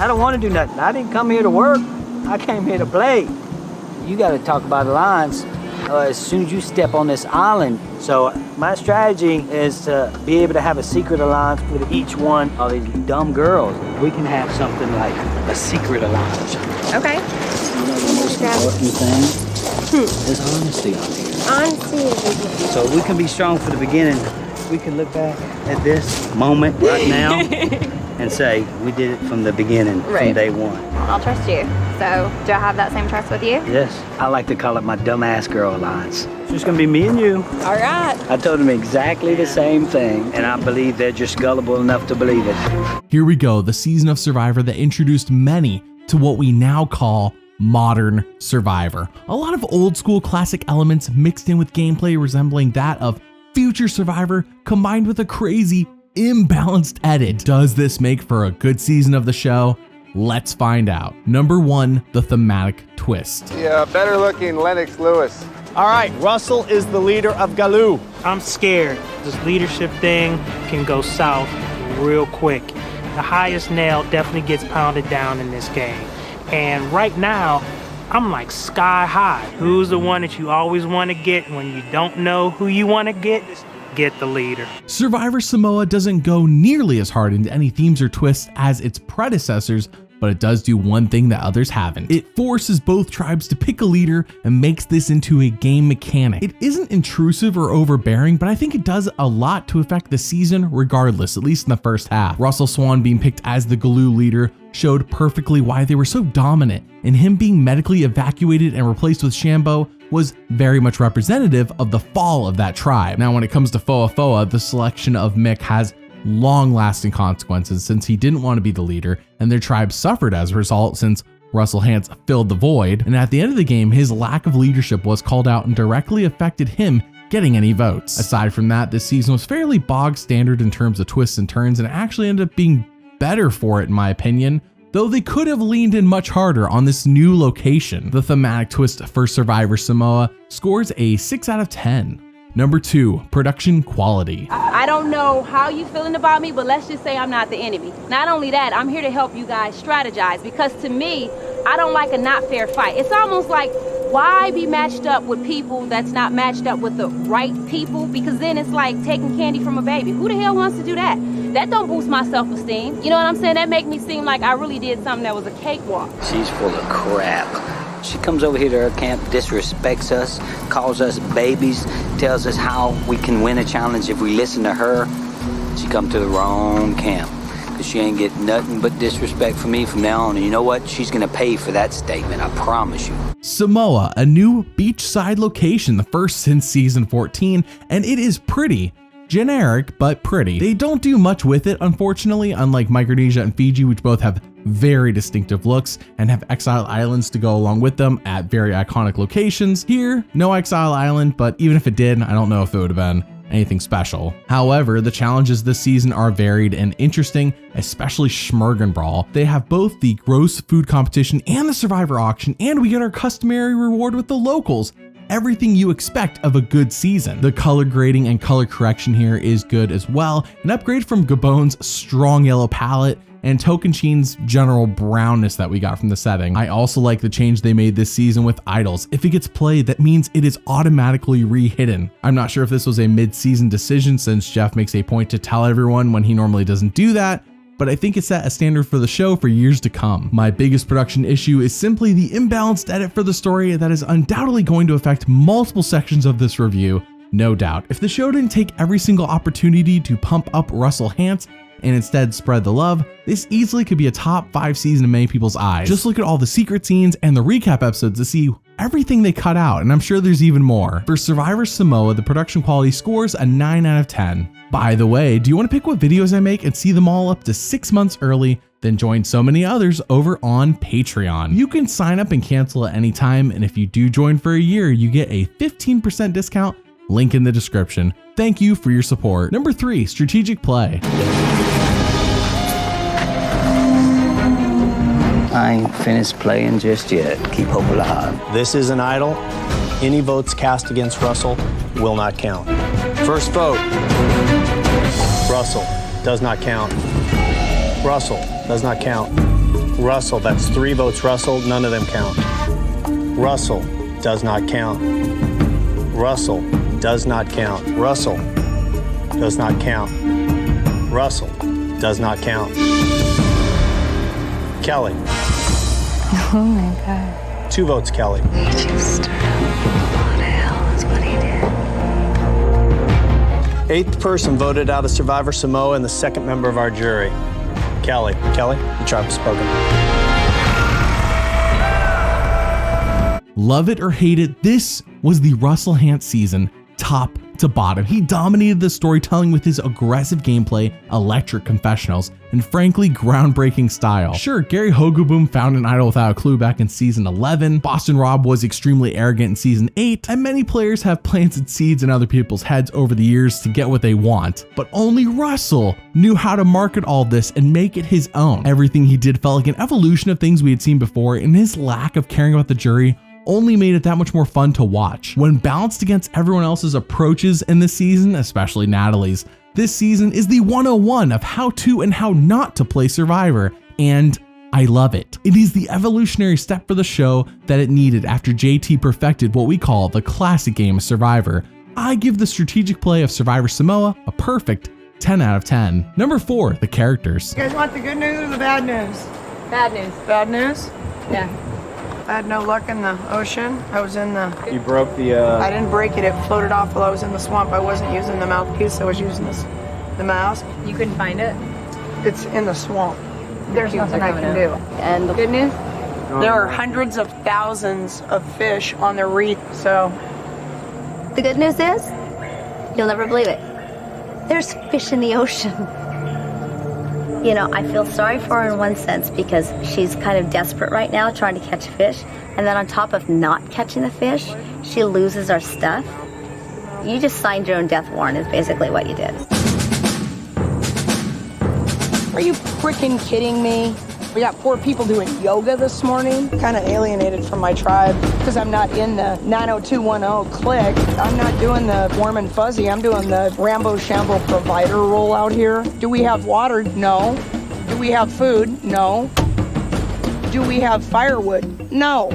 I don't want to do nothing. I didn't come here to work. I came here to play. You got to talk about alliance as soon as you step on this island. So my strategy is to be able to have a secret alliance with each one of these dumb girls. We can have something like a secret alliance. Okay. You know, the most important thing is honesty out here. Honesty. So we can be strong for the beginning. We can look back at this moment right now and say we did it from the beginning, from day one. I'll trust you. So do I have that same trust with you? Yes. I like to call it my dumbass girl alliance. It's just gonna be me and you. All right. I told them exactly the same thing, and I believe they're just gullible enough to believe it. Here we go, the season of Survivor that introduced many to what we now call modern Survivor. A lot of old school classic elements mixed in with gameplay resembling that of future Survivor combined with a crazy, imbalanced edit. Does this make for a good season of the show? Let's find out. Number 1, the thematic twist. Yeah, better looking Lennox Lewis. All right, Russell is the leader of Galoo. I'm scared. This leadership thing can go south real quick. The highest nail definitely gets pounded down in this game. And right now, I'm like sky high. Who's the one that you always want to get when you don't know who you want to get? Get the leader. Survivor Samoa doesn't go nearly as hard into any themes or twists as its predecessors, but it does do one thing that others haven't. It forces both tribes to pick a leader and makes this into a game mechanic. It isn't intrusive or overbearing, but I think it does a lot to affect the season regardless, at least in the first half. Russell Swan being picked as the Galoo leader showed perfectly why they were so dominant, and him being medically evacuated and replaced with Shambo was very much representative of the fall of that tribe. Now, when it comes to Foa, the selection of Mick has long-lasting consequences since he didn't want to be the leader, and their tribe suffered as a result since Russell Hantz filled the void, and at the end of the game, his lack of leadership was called out and directly affected him getting any votes. Aside from that, this season was fairly bog standard in terms of twists and turns, and it actually ended up being better for it in my opinion, though they could have leaned in much harder on this new location. The thematic twist for Survivor Samoa scores a 6 out of 10. Number 2, production quality. I don't know how you feeling about me, but let's just say I'm not the enemy. Not only that, I'm here to help you guys strategize, because to me, I don't like a not fair fight. It's almost like, why be matched up with people that's not matched up with the right people? Because then it's like taking candy from a baby. Who the hell wants to do that? That don't boost my self-esteem. You know what I'm saying? That make me seem like I really did something that was a cakewalk. She's full of crap. She comes over here to our camp, disrespects us, calls us babies, tells us how we can win a challenge if we listen to her. She come to the wrong camp, because she ain't getting nothing but disrespect from me from now on. And you know what? She's gonna pay for that statement, I promise you. Samoa, a new beachside location, the first since season 14, and it is pretty. Generic, but pretty. They don't do much with it, unfortunately, unlike Micronesia and Fiji, which both have very distinctive looks and have Exile Islands to go along with them at very iconic locations. Here, no Exile Island, but even if it did, I don't know if it would have been anything special. However, the challenges this season are varied and interesting, especially Schmergen Brawl. They have both the gross food competition and the survivor auction, and we get our customary reward with the locals. Everything you expect of a good season. The color grading and color correction here is good as well, an upgrade from Gabon's strong yellow palette and Tocantins' general brownness that we got from the setting. I also like the change they made this season with idols. If it gets played, that means it is automatically re-hidden. I'm not sure if this was a mid-season decision since Jeff makes a point to tell everyone when he normally doesn't do that, but I think it set a standard for the show for years to come. My biggest production issue is simply the imbalanced edit for the story that is undoubtedly going to affect multiple sections of this review, no doubt. If the show didn't take every single opportunity to pump up Russell Hantz and instead spread the love, this easily could be a top 5 season in many people's eyes. Just look at all the secret scenes and the recap episodes to see everything they cut out, and I'm sure there's even more. For Survivor Samoa, the production quality scores a 9 out of 10. By the way, do you want to pick what videos I make and see them all up to 6 months early? Then join so many others over on Patreon. You can sign up and cancel at any time, and if you do join for a year, you get a 15% discount, link in the description. Thank you for your support. Number 3, strategic play. I ain't finished playing just yet. Keep hope alive. This is an idol. Any votes cast against Russell will not count. First vote. Russell does not count. Russell does not count. Russell, that's 3 votes Russell, none of them count. Russell does not count. Russell does not count. Russell does not count. Russell does not count. Kelly. Oh my God. 2 votes, Kelly. He just stirred up a lot of hell is what he did. 8th person voted out of Survivor Samoa and the 2nd member of our jury. Kelly. Kelly, the tribe has spoken. Love it or hate it, this was the Russell Hantz season, top to bottom. He dominated the storytelling with his aggressive gameplay, electric confessionals, and frankly groundbreaking style. Sure, Gary Hogaboom found an idol without a clue back in season 11, Boston Rob was extremely arrogant in season 8, and many players have planted seeds in other people's heads over the years to get what they want. But only Russell knew how to market all this and make it his own. Everything he did felt like an evolution of things we had seen before, and his lack of caring about the jury only made it that much more fun to watch. When balanced against everyone else's approaches in this season, especially Natalie's, this season is the 101 of how to and how not to play Survivor, and I love it. It is the evolutionary step for the show that it needed after JT perfected what we call the classic game of Survivor. I give the strategic play of Survivor Samoa a perfect 10 out of 10. Number 4, the characters. You guys want the good news or the bad news? Bad news. Bad news? Yeah. I had no luck in the ocean. I was in the... You broke the, I didn't break it. It floated off while I was in the swamp. I wasn't using the mouthpiece. I was using the mask. You couldn't find it? It's in the swamp. There's nothing I can do. And the good news? There are hundreds of thousands of fish on the reef, so... The good news is, you'll never believe it. There's fish in the ocean. You know, I feel sorry for her in one sense because she's kind of desperate right now trying to catch fish. And then on top of not catching the fish, she loses our stuff. You just signed your own death warrant is basically what you did. Are you freaking kidding me? We got 4 people doing yoga this morning. Kind of alienated from my tribe because I'm not in the 90210 clique. I'm not doing the warm and fuzzy. I'm doing the Rambo Shambo provider role out here. Do we have water? No. Do we have food? No. Do we have firewood? No.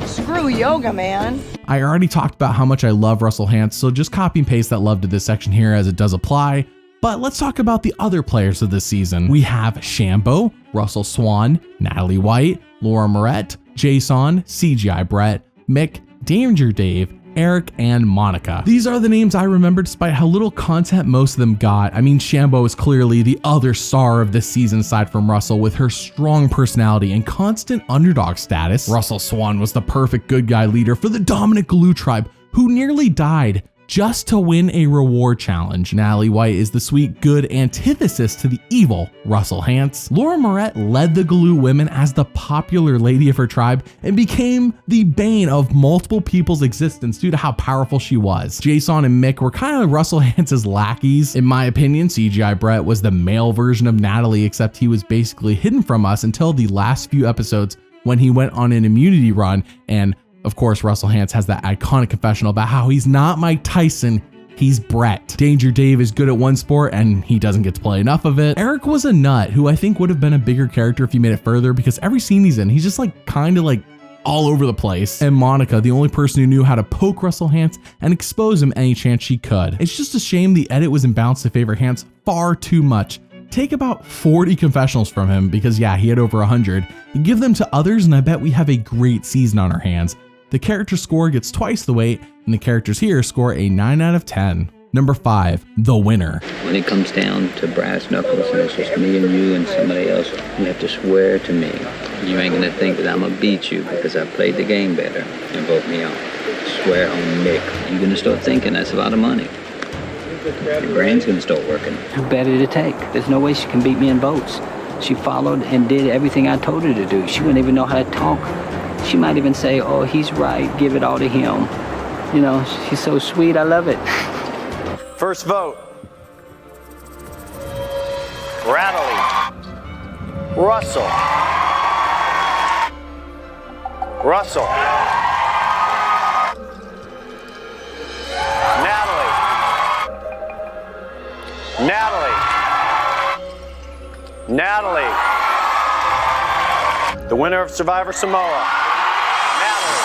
Screw yoga, man. I already talked about how much I love Russell Hantz, so just copy and paste that love to this section here as it does apply. But let's talk about the other players of this season. We have Shambo, Russell Swan, Natalie White, Laura Moret, Jason, CGI Brett, Mick, Danger Dave, Eric, and Monica. These are the names I remember despite how little content most of them got. I mean, Shambo is clearly the other star of this season aside from Russell with her strong personality and constant underdog status. Russell Swan was the perfect good guy leader for the dominant Galoo tribe who nearly died just to win a reward challenge. Natalie White is the sweet, good antithesis to the evil Russell Hantz. Laura Moret led the Galoo women as the popular lady of her tribe and became the bane of multiple people's existence due to how powerful she was. Jason and Mick were kind of Russell Hantz's lackeys. In my opinion, CGI Brett was the male version of Natalie, except he was basically hidden from us until the last few episodes when he went on an immunity run. And of course, Russell Hantz has that iconic confessional about how he's not Mike Tyson, he's Brett. Danger Dave is good at one sport and he doesn't get to play enough of it. Eric was a nut who I think would have been a bigger character if he made it further because every scene he's in, he's just like kind of like all over the place. And Monica, the only person who knew how to poke Russell Hantz and expose him any chance she could. It's just a shame the edit was imbalanced to favor Hantz far too much. Take about 40 confessionals from him because yeah, he had over 100. You give them to others and I bet we have a great season on our hands. The character score gets twice the weight, and the characters here score a 9 out of 10. Number 5, the winner. When it comes down to brass knuckles and it's just me and you and somebody else, you have to swear to me. You ain't gonna think that I'm gonna beat you because I played the game better and vote me off. Swear on Mick. You're gonna start thinking that's a lot of money. Your brain's gonna start working. Who better to take? There's no way she can beat me in votes. She followed and did everything I told her to do. She wouldn't even know how to talk. She might even say, oh, he's right, give it all to him. You know, she's so sweet, I love it. First vote. Natalie. Russell. Russell. Natalie. Natalie. Natalie. The winner of Survivor Samoa, Natalie.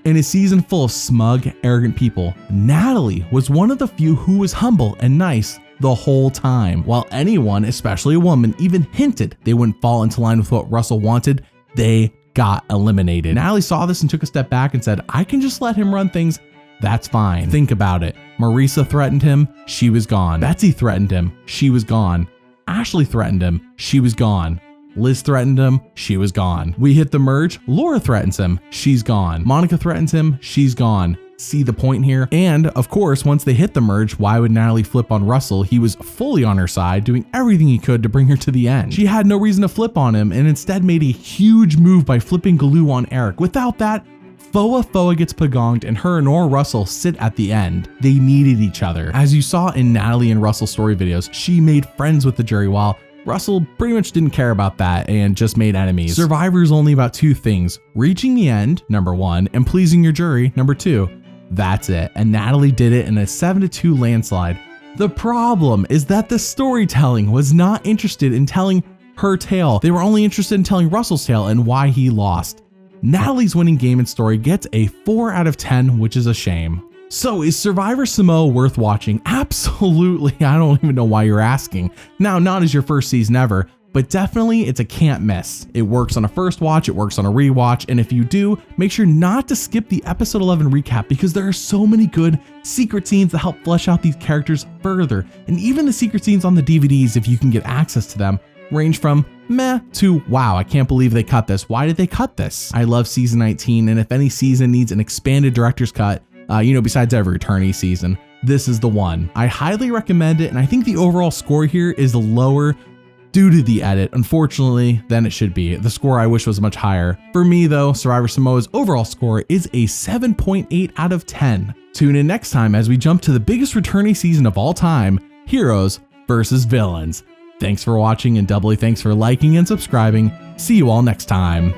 In a season full of smug, arrogant people, Natalie was one of the few who was humble and nice the whole time. While anyone, especially a woman, even hinted they wouldn't fall into line with what Russell wanted, they got eliminated. Natalie saw this and took a step back and said, I can just let him run things. That's fine. Think about it. Marisa threatened him. She was gone. Betsy threatened him. She was gone. Ashley threatened him. She was gone. Liz threatened him, she was gone. We hit the merge, Laura threatens him, she's gone. Monica threatens him, she's gone. See the point here? And of course, once they hit the merge, why would Natalie flip on Russell? He was fully on her side, doing everything he could to bring her to the end. She had no reason to flip on him and instead made a huge move by flipping Galoo on Eric. Without that, Foa gets pagonged and her and or Russell sit at the end. They needed each other. As you saw in Natalie and Russell's story videos, she made friends with the jury while Russell pretty much didn't care about that and just made enemies. Survivor's only about two things: reaching the end, number one, and pleasing your jury, number two. That's it. And Natalie did it in a 7-2 landslide. The problem is that the storytelling was not interested in telling her tale. They were only interested in telling Russell's tale and why he lost. Natalie's winning game and story gets a 4 out of 10, which is a shame. So is Survivor Samoa worth watching? Absolutely. I don't even know why you're asking. Now, not as your first season ever, but definitely it's a can't miss. It works on a first watch, it works on a rewatch, and if you do, make sure not to skip the episode 11 recap because there are so many good secret scenes that help flesh out these characters further. And even the secret scenes on the DVDs, if you can get access to them, range from meh to wow, I can't believe they cut this. Why did they cut this? I love season 19, and if any season needs an expanded director's cut, besides every returnee season, this is the one. I highly recommend it, and I think the overall score here is lower due to the edit, unfortunately, than it should be. The score I wish was much higher. For me though, Survivor Samoa's overall score is a 7.8 out of 10. Tune in next time as we jump to the biggest returnee season of all time, Heroes versus Villains. Thanks for watching, and doubly thanks for liking and subscribing. See you all next time.